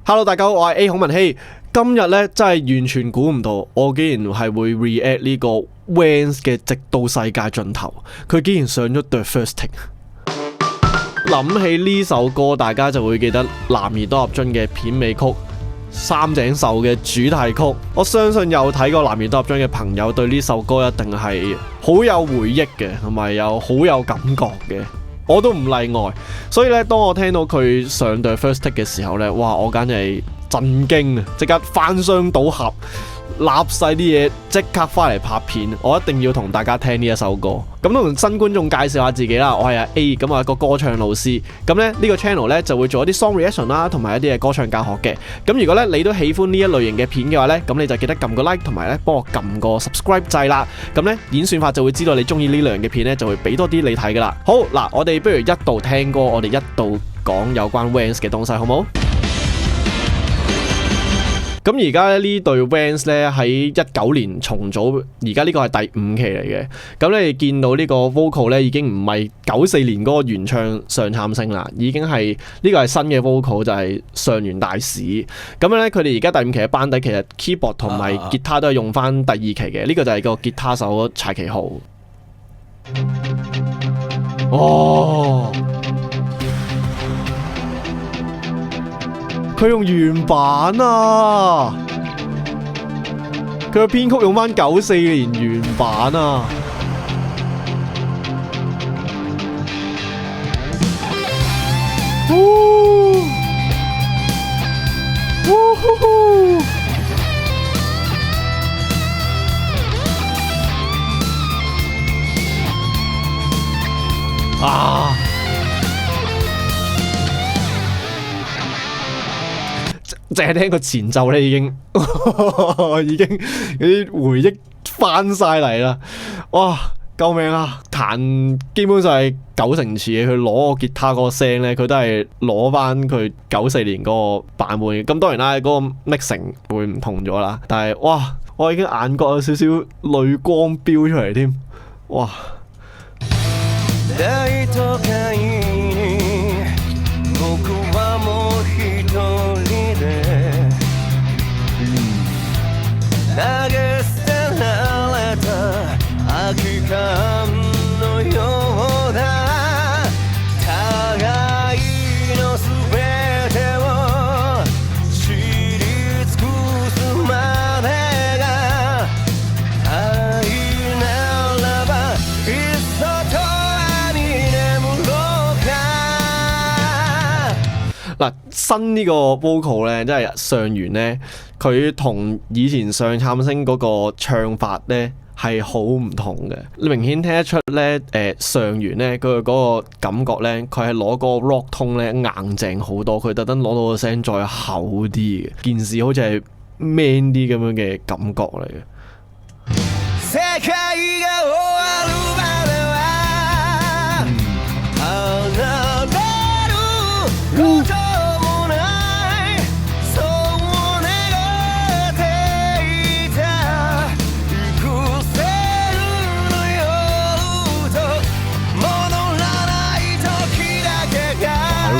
Hello， 大家好，我係 A 孔文希。今日咧真係完全估唔到，我竟然係會 react 呢個 Vans 嘅《直到世界盡頭》，佢竟然上咗 The First Take。諗起呢首歌，大家就會記得《男兒當入樽》嘅片尾曲。三井壽嘅主題曲，我相信有睇過《男兒當入樽》嘅朋友對呢首歌一定係好有回憶嘅，同埋有好有感覺嘅，我都唔例外。所以咧，當我聽到佢上 The First Take 嘅時候咧，哇！我簡直係震驚啊！即刻翻箱倒盒，立晒啲嘢，即刻翻嚟拍片。我一定要同大家聽呢一首歌。咁同新觀眾介紹下自己啦，我係阿 A， 咁啊一個歌唱老師。咁咧呢個 channel 咧就會做一啲 song reaction 啦，同埋一啲嘅歌唱教學嘅。咁如果咧你都喜歡呢一類型嘅片嘅話咧，咁你就記得撳個 like 同埋咧幫我撳個 subscribe 掣啦。咁咧演算法就會知道你中意呢類型嘅片咧，就會俾多啲你睇噶啦。好嗱，我哋不如一度聽歌，我哋一度講有關 Vans 嘅東西，好冇？咁而家呢隊 Vans 咧喺19年重組，而家呢個係第5期嚟嘅。咁你見到呢個 vocal 咧已經唔係94年嗰個原唱上杉昇啦，已經係呢個係新嘅 vocal 就係上原大使。咁樣咧佢哋而家第5期嘅班底其實 keyboard 同埋吉他都係用翻第2期嘅，呢個就係個吉他手柴崎浩。哦！佢用原版啊！佢個編曲用翻94年原版啊！啊！淨係聽個前奏咧，已經已經有啲回憶翻晒嚟啦！哇，救命啊！彈基本上係90成似嘅，佢攞個吉他嗰個聲咧，佢都係攞翻佢94年嗰個版本嘅。咁當然啦，嗰個 mixing 會唔同咗啦。但係哇，我已經眼角有少少淚光飆出嚟添，哇！嗱，新呢個 vocal 咧，即係上原咧，佢同以前上杉昇嗰個唱法咧係好唔同嘅。你明顯聽得出咧，上原咧佢嗰個感覺咧，佢係攞個 rock tone 咧硬淨好多，佢特登攞到個聲再厚啲嘅，件事好似係 man 啲咁樣嘅感覺嚟嘅。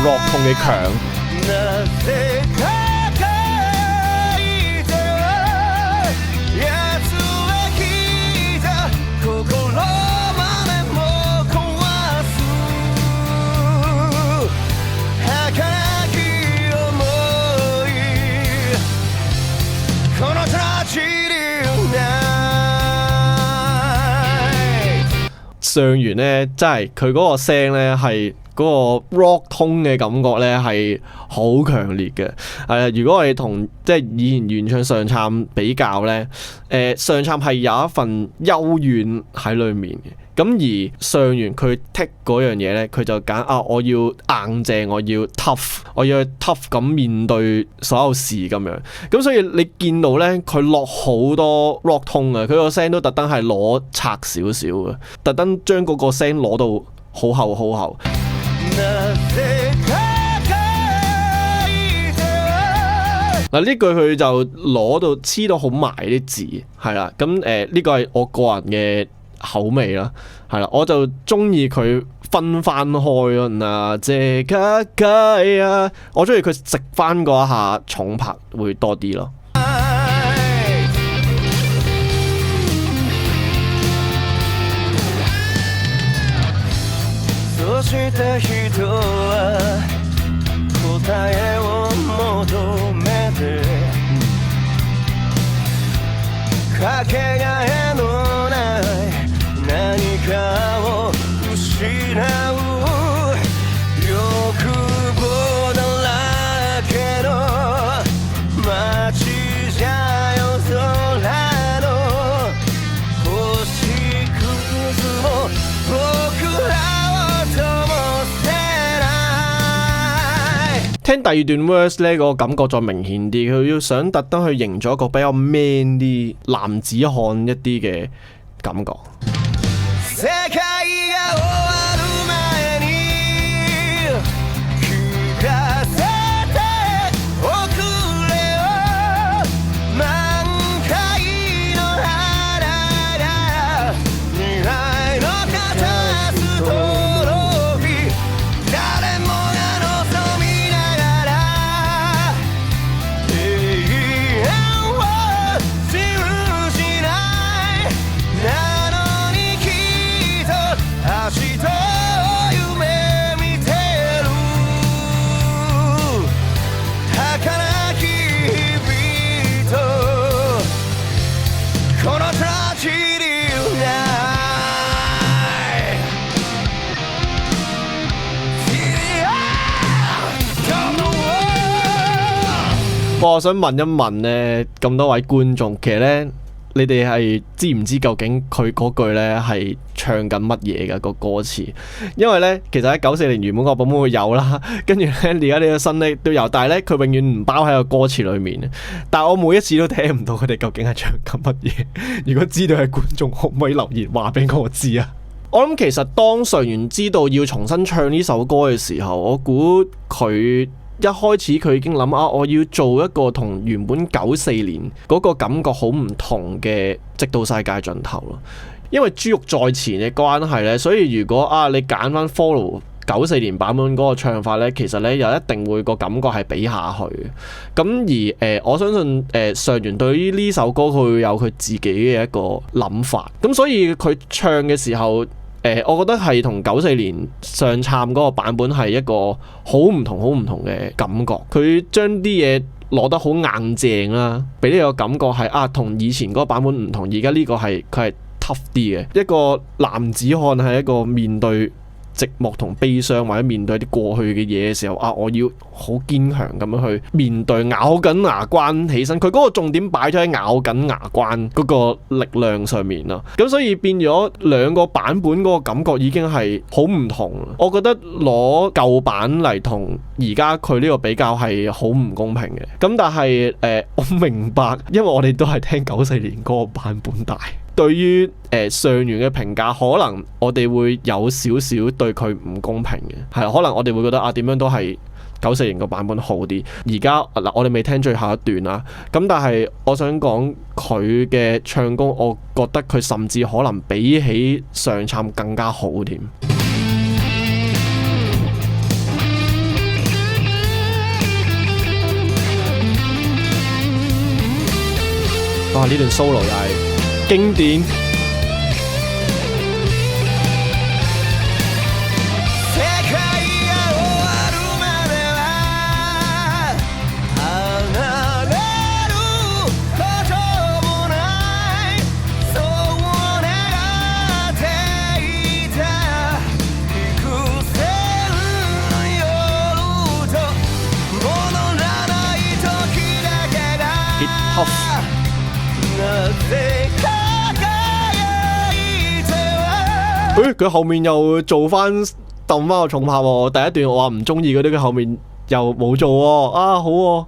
rock 痛嘅強，上原咧真係佢嗰個聲咧係嗰個 rock tone 嘅感覺咧係好強烈嘅。如果我哋同即係以前原唱上杉比較咧，上杉係有一份幽怨喺裏面嘅。咁而上原佢 take 嗰樣嘢咧，佢就揀我要硬淨，我要 tough， 我要 tough 咁面對所有事咁樣。咁所以你見到咧，佢落好多 rock tone 啊，佢個聲都特登係攞拆少少嘅，特登將嗰個聲攞到好厚好厚。嗱，呢句佢就攞到黐到好埋啲字，係啦。咁呢個係我個人嘅口味啦，係啦，我就中意佢分翻開咯，嗱，即刻計啊，我中意佢食翻嗰一下重拍會多啲咯。そして人は答えを求めてかけがえのない何かを失う欲望だらけの街じゃ夜空の星屑も僕ら聽第二段 verse 呢個感覺再明顯啲，佢要想特登去營造一個比較 man 啲、男子漢一啲嘅感覺。世界が終わる前に聞かせておくれよ満開の花が未来のカタストロフィー誰もが望みながら永遠を信じないなのにきっと明日を夢見てる儚き日々とこのトラジディが我想問一問呢，咁多位觀眾，其實呢，你哋係知唔知究竟佢嗰句呢係唱緊乜嘢嘅個歌詞？因為呢，其實喺94年原本個版本會有啦，跟住呢，而家呢個新呢都有，但係呢，佢永遠唔包喺個歌詞裡面。但係我每一次都聽唔到佢哋究竟係唱緊乜嘢。如果知道係觀眾，可唔可以留言話俾我知啊？我諗其實當上元知道要重新唱呢首歌嘅時候，我估佢一開始佢已經諗啊，我要做一個同原本94年嗰個感覺好唔同嘅直到世界盡頭咯。因為豬肉在前嘅關係咧，所以如果啊你揀翻 follow 94年版本嗰個唱法咧，其實咧又一定會個感覺係比下去。咁而我相信上元對於呢首歌佢會有佢自己嘅一個諗法。咁所以佢唱嘅時候，我覺得係同94年上杉嗰個版本係一個好唔同嘅感覺。佢將啲嘢攞得好硬淨啦，俾呢個感覺係啊，同以前嗰個版本唔同。而家呢個係佢係 tough 啲嘅，一個男子漢係一個面對寂寞同悲傷或者面對啲過去嘅嘢嘅時候啊，我要好堅強咁樣去面對，咬緊牙關起身。佢嗰個重點擺咗喺咬緊牙關嗰個力量上面啦。咁所以變咗兩個版本嗰個感覺已經係好唔同。我覺得攞舊版嚟同而家佢呢個比較係好唔公平嘅。咁但係我明白，因為我哋都係聽94年嗰個版本大。對於上元嘅評價，可能我哋會有少少對佢唔公平嘅，係可能我哋會覺得啊，點樣都係94年個版本好啲。而家嗱，我哋未聽最後一段啦，咁但係我想講佢嘅唱功，我覺得佢甚至可能比起上杉更加好添。哇！呢段 solo 又係經典。佢後面又做翻揼翻個重拍喎，第一段我話唔中意嗰啲，佢後面又冇做喎，啊好喎。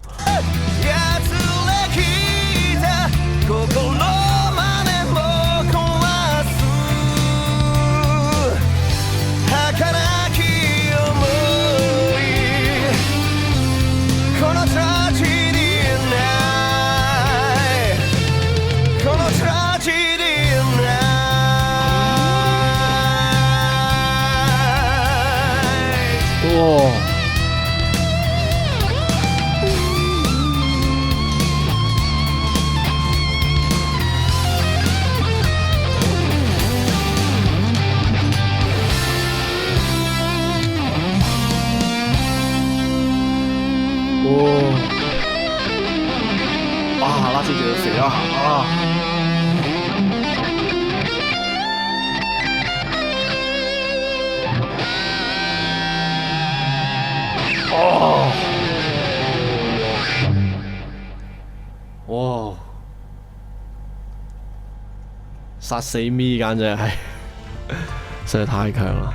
自己要肥一下啊！哦，哇！殺死咪簡直係實在太強啦！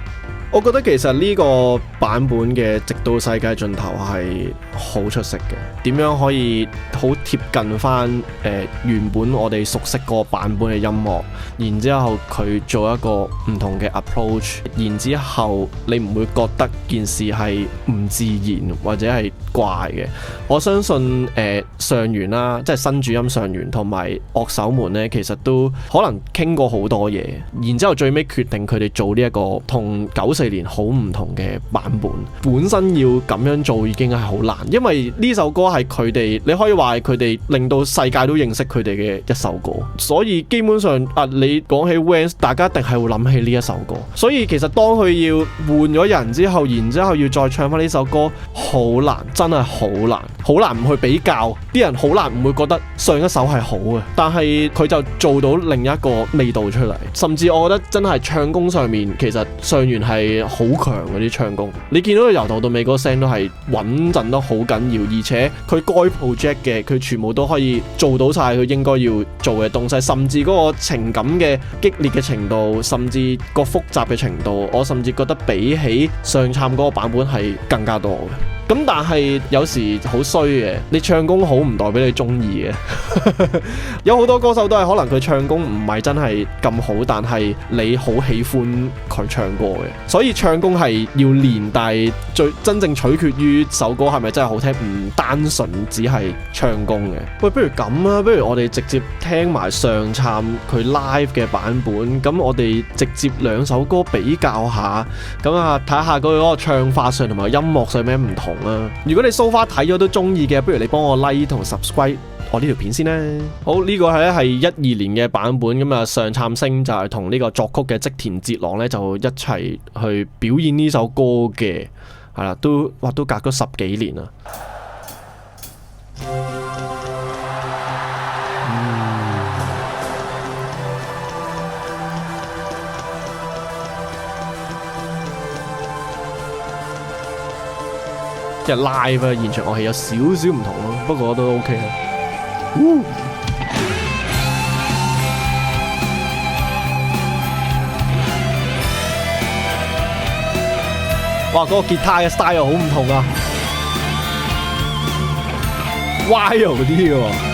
我覺得其實呢個版本嘅《直到世界盡頭》係好出色嘅，點樣可以好貼近翻原本我哋熟悉個版本嘅音樂，然之後佢做一個唔同嘅 approach， 然之後你唔會覺得件事係唔自然或者係怪嘅。我相信上元啦，即係新主音上元同埋樂手們呢，其實都可能傾過好多嘢，然之後最尾決定佢哋做呢一個同94年好唔同嘅版本。本身要咁樣做已經係好難，因為呢首歌係佢哋，你可以話係佢哋令到世界都認識佢哋嘅一首歌。所以基本上你講起 Vans， 大家一定係會諗起呢一首歌。所以其實當佢要換咗人之後，然之後要再唱翻呢首歌，好難，真係好難，好難唔去比較。啲人好難唔會覺得上一首係好嘅，但係佢就做到另一個味道出嚟。甚至我覺得真係唱功上面，其實上元係好強嗰啲唱功。你見到佢由頭到尾嗰聲都係穩陣得好緊要，而且佢該 project 嘅佢全部都可以做到晒佢應該要做嘅東西，甚至嗰個情感嘅激烈嘅程度，甚至個複雜嘅程度，我甚至覺得比起上杉嗰個版本係更加多嘅。咁但係有時好衰嘅，你唱功好唔代表你中意嘅。有好多歌手都係可能佢唱功唔係真係咁好，但係你好喜歡佢唱歌嘅。所以唱功係要練，但係真正取決於首歌係咪真係好聽，唔單純只係唱功嘅。喂，不如咁啊，不如我哋直接聽埋上杉佢 live 嘅版本，咁我哋直接兩首歌比較下，咁啊睇下佢嗰個唱法上同埋音樂上咩唔同。如果你 so far 睇咗都中意嘅，不如你幫我 like 同 subscribe 我呢條片先啦。好，呢個係12年嘅版本，咁啊上杉昇就係同呢個作曲嘅織田哲郎咧就一齊去表演呢首歌嘅，係啦，都隔咗10幾年啦。即係 live 啊，現場樂器有少少唔同咯，不過都 OK 啊。哇！嗰個吉他嘅 style 好唔同啊 ，wild 嗰啲喎。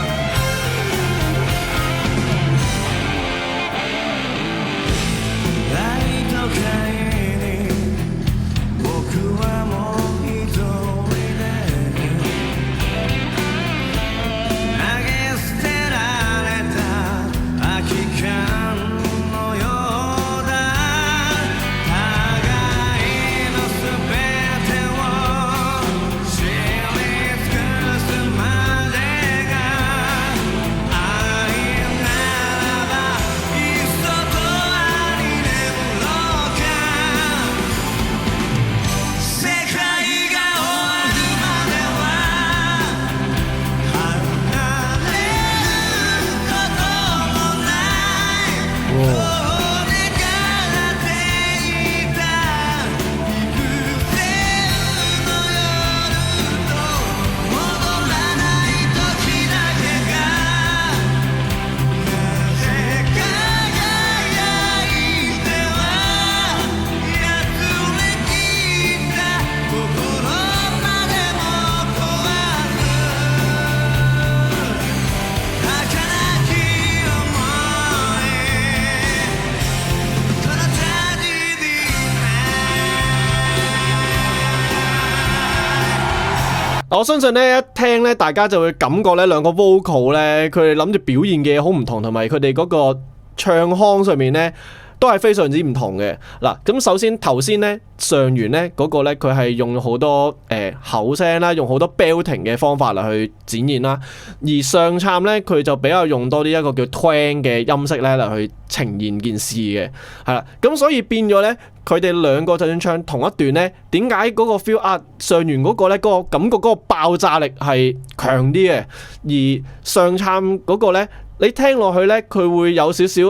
我相信咧，一聽咧，大家就會感覺咧兩個 vocal 咧，佢哋諗住表現嘅嘢好唔同，同埋佢哋嗰個唱腔上面咧都係非常之唔同嘅。嗱，咁首先頭先咧上元咧嗰個咧，佢係用好多口聲啦，用好多 belting 嘅方法嚟去展現啦。而上杉咧佢就比較用多啲一個叫 twang 嘅音色咧嚟去呈現件事嘅，係啦。咁所以變咗咧，佢哋兩個就算唱同一段咧，點解嗰個 feel 上元嗰個咧嗰個感覺嗰個爆炸力係強啲嘅，而上杉嗰個咧，你聽落去咧，佢會有少少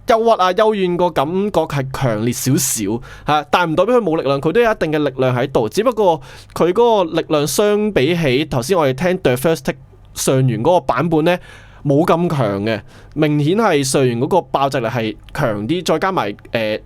憂鬱幽怨個感覺係強烈少少嚇，但係唔代表佢冇力量，佢都有一定嘅力量喺度。只不過佢嗰個力量相比起頭先我哋聽 The First Take 上元嗰個版本咧，冇咁強嘅，明顯係上元嗰個爆炸力係強啲，再加埋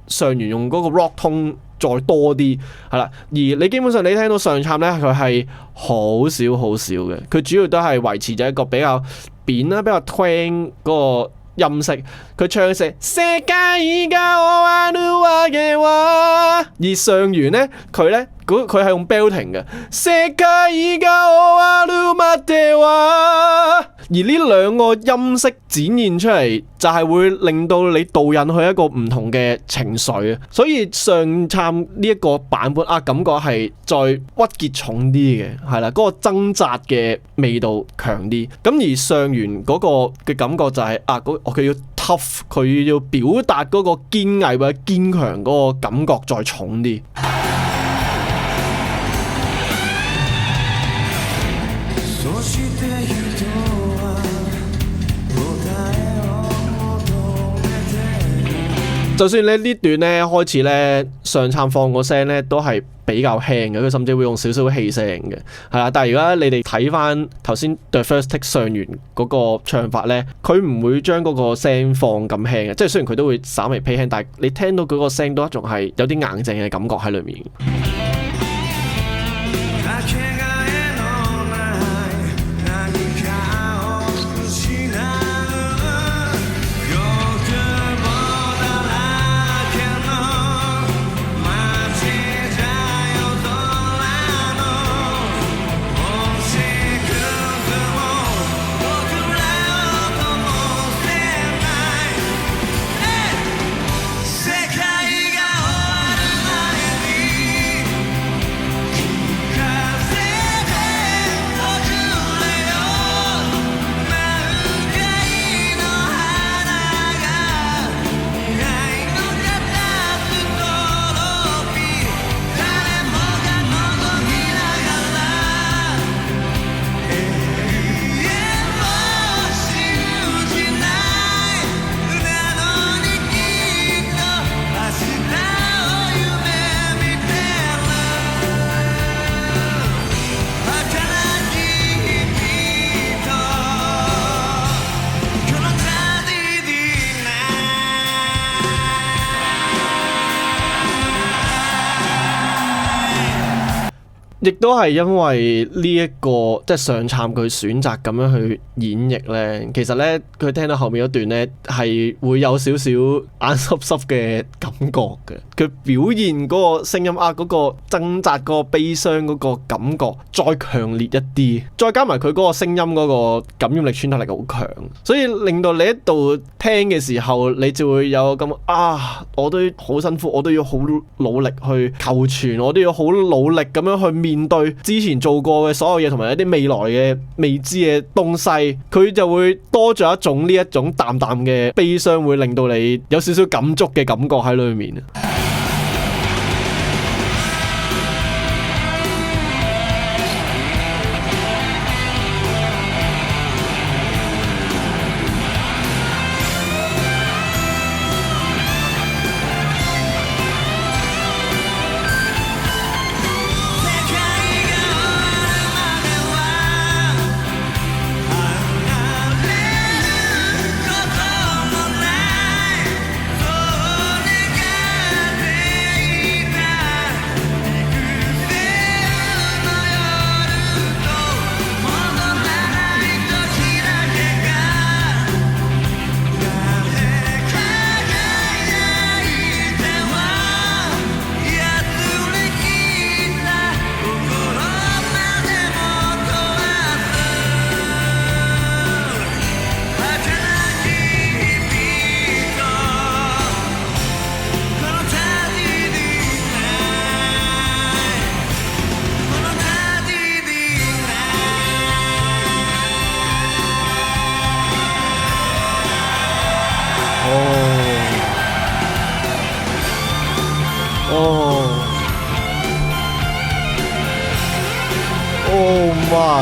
上元用嗰個 rock tone 再多啲係啦。而你基本上你聽到上杉咧，佢係好少嘅，佢主要都係維持咗一個比較扁啦、比較 twang 嗰個音色。佢唱嘅係世界が終わるわけは，而上元咧佢係用 belting 嘅，世界が終わるまでは。而呢兩個音色展現出嚟，就係會令到你導引去一個唔同嘅情緒啊！所以上杉呢一個版本感覺係再鬱結重啲嘅，係啦，嗰個掙扎嘅味道強啲。咁而上元嗰個嘅感覺就係佢要 tough， 佢要表達嗰個堅毅或者堅強嗰個感覺再重啲。就算你呢段咧開始咧上杉放個聲咧都係比較輕嘅，佢甚至會用少少氣聲嘅，係啦。但係而家你哋睇翻頭先 The First Take 上元嗰個唱法咧，佢唔會將嗰個聲放咁輕嘅，即係雖然佢都會稍微偏輕，但係你聽到佢個聲都仲係有啲硬淨嘅感覺喺裏面。亦都係因為呢一個即係上杉佢選擇咁樣去演繹咧，其實咧佢聽到後面嗰段咧係會有少少眼濕濕嘅感覺嘅。佢表現嗰個聲音嗰個掙扎、嗰個悲傷嗰個感覺再強烈一啲，再加埋佢嗰個聲音嗰個感染力、穿透力好強，所以令到你喺度聽嘅時候，你就會有咁我都好辛苦，我都要好努力去求存，我都要好努力咁樣去面對之前做過嘅所有嘢，同埋一啲未來嘅未知嘅東西，佢就會多咗呢一種淡淡嘅悲傷，會令到你有少少感觸嘅感覺喺裏面。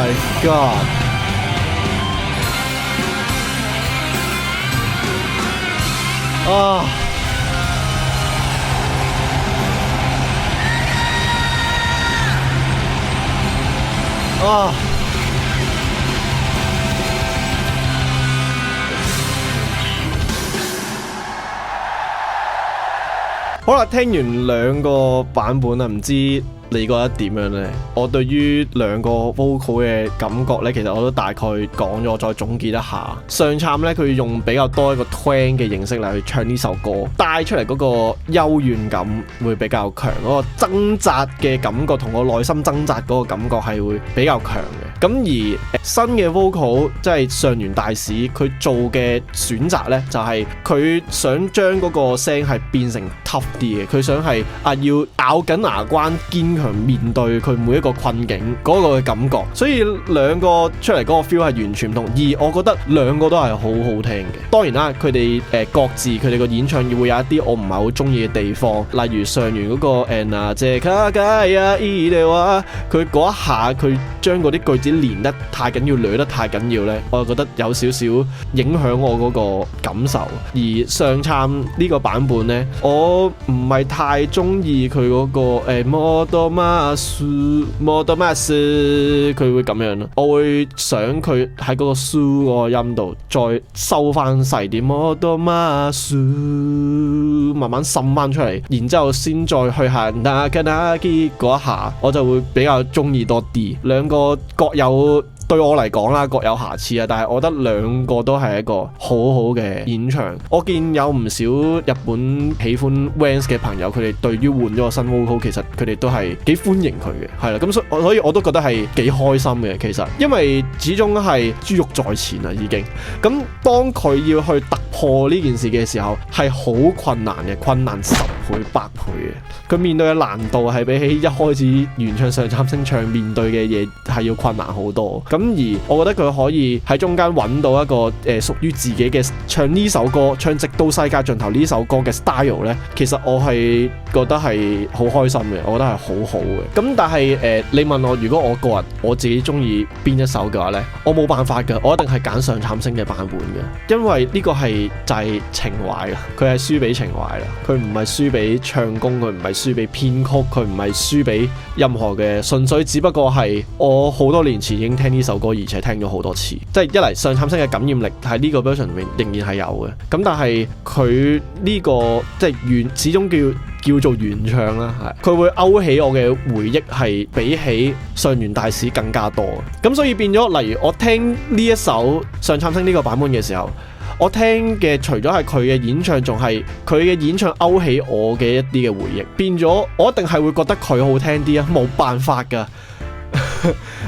my god！ 啊！啊！好啦，聽完兩個版本啊，唔知你覺得點樣呢？我對於兩個 vocal 嘅感覺呢，其實我都大概講咗，再總結一下。上杉呢，佢用比較多一個 twang 嘅形式嚟去唱呢首歌，帶出嚟嗰個幽怨感會比較強，嗰個掙扎嘅感覺同我內心掙扎嗰個感覺係會比較強嘅。咁而新嘅 vocal 即係上原大使佢做嘅選擇呢，就係佢想將嗰個聲係變成 tough 啲嘅，佢想係要咬緊牙關堅強面對佢每一個困境嗰個嘅感覺，所以兩個出嚟嗰個 feel 係完全唔同，而我覺得兩個都係好好聽嘅。當然啦，佢哋各自佢哋個演唱會有一啲我唔係好中意嘅地方，例如上原嗰個 Anna 謝卡加呀伊利話，佢嗰一下佢將嗰啲句子連得太緊要，捋得太緊要呢，我就覺得有少少影響我嗰個感受。而上杉呢個版本呢，我唔係太中意佢嗰個Model Mass 佢會咁樣咯，我會想佢喺嗰個 su 嗰個音度再收翻細啲 Model Mass 慢慢滲翻出嚟，然之後先再去行 Nakanaki 嗰一下，我就會比較中意多啲。兩個各有對我嚟講啦，各有瑕疵啊，但係我覺得兩個都係一個好好嘅演唱。我見有唔少日本喜歡 Vans 嘅朋友，佢哋對於換咗個新 vocal， 其實佢哋都係幾歡迎佢嘅，係啦。咁所以我都覺得係幾開心嘅。其實因為始終係珠玉在前啦，已經。咁當佢要去突破呢件事嘅時候，係好困難嘅，困難10倍100倍嘅。佢面對嘅難度係比起一開始原唱上杉昇唱面對嘅嘢係要困難好多。咁而我覺得佢可以喺中間揾到一個屬於自己嘅唱呢首歌，唱直到世界盡頭呢首歌嘅 style 呢，其實我係覺得係好開心嘅，我覺得係好好嘅。咁但係你問我，如果我個人我自己中意邊一首嘅話呢，我冇辦法㗎，我一定係揀上杉昇嘅版本嘅，因為呢個係就係情懷啊，佢係輸俾情懷啦，佢唔係輸俾唱功，佢唔係輸俾編曲，佢唔係輸俾任何嘅，純粹只不過係我好多年前已經聽呢首歌，而且聽咗好多次，即係一嚟上杉昇嘅感染力喺呢個 version 入面仍然係有嘅，咁但係佢呢個即係始終叫做原唱啦，係佢會勾起我嘅回憶係比起上原大使更加多，咁所以變咗，例如我聽呢一首上杉昇呢個版本嘅時候，我聽嘅除咗係佢嘅演唱，仲係佢嘅演唱勾起我嘅一啲嘅回憶，變咗我一定係會覺得佢好聽啲啊，冇辦法㗎。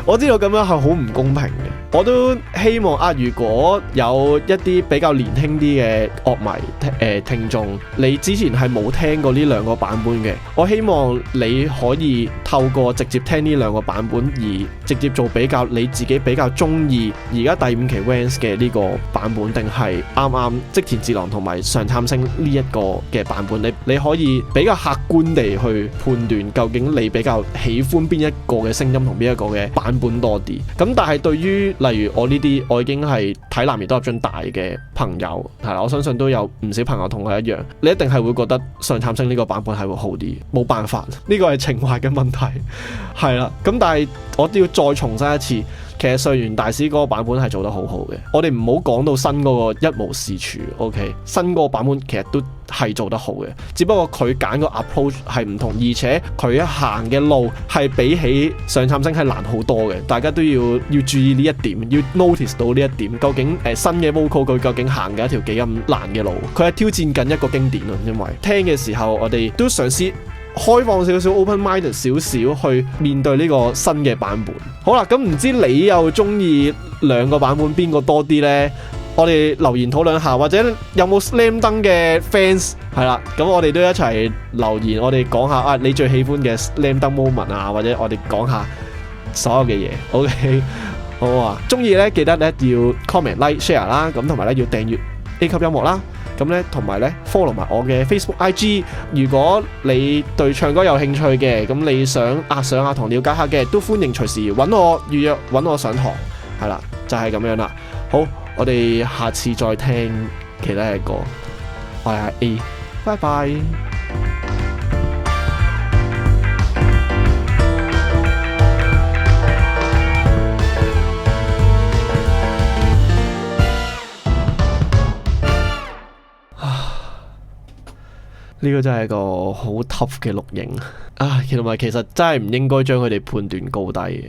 我知道咁樣係好唔公平嘅，我都希望如果有一啲比較年輕啲嘅樂迷聽眾，你之前係冇聽過呢兩個版本嘅，我希望你可以透過直接聽呢兩個版本而直接做比較，你自己比較中意而家第5期 Vans 嘅呢個版本，定係啱啱織田哲郎同埋上杉昇呢一個嘅版本，你可以比較客觀地去判斷究竟你比較喜歡邊一個嘅聲音同邊一個嘅版本多啲。咁但係對於例如我呢啲我已經係睇男兒當入樽大嘅朋友，係啦，我相信都有唔少朋友同我一樣，你一定係會覺得上杉昇呢個版本係會好啲，冇辦法，呢個係情懷嘅問題，係啦。咁但係我都要再重申一次，其實上原大使嗰個版本係做得好好嘅，我哋唔好講到新嗰個一無是處 ，OK， 新嗰個版本其實都係做得好嘅，只不過佢揀個 approach 係唔同，而且佢行嘅路係比起上杉昇係難好多嘅，大家都要注意呢一點，要 notice 到呢一點，究竟新嘅 vocal 佢究竟行嘅一條幾咁難嘅路，佢係挑戰緊一個經典啊，因為聽嘅時候我哋都嘗試開放少少 open minded 少少去面對呢個新嘅版本。好啦，咁唔知你又中意兩個版本邊個多啲呢？我哋留言討論下，或者有冇 Slam Dunk 嘅 fans 係啦，咁我哋都一齊留言，我哋講下你最喜歡嘅 Slam Dunk moment 啊，或者我哋講下所有嘅嘢。OK， 好啊，中意咧記得咧要 comment like share 啦，咁同埋咧要訂閱 A 級音樂啦。咁咧同埋咧 follow 埋我嘅 Facebook IG。如果你對唱歌有興趣嘅，咁你想上下堂了解下嘅，都歡迎隨時揾我預約，揾我上堂。係啦，就係咁樣啦。好，我哋下次再聽其他嘅歌。我係阿 A， 拜拜。呢個真係個好 tough 嘅錄影啊！其實真係唔應該將佢哋判斷高低嘅。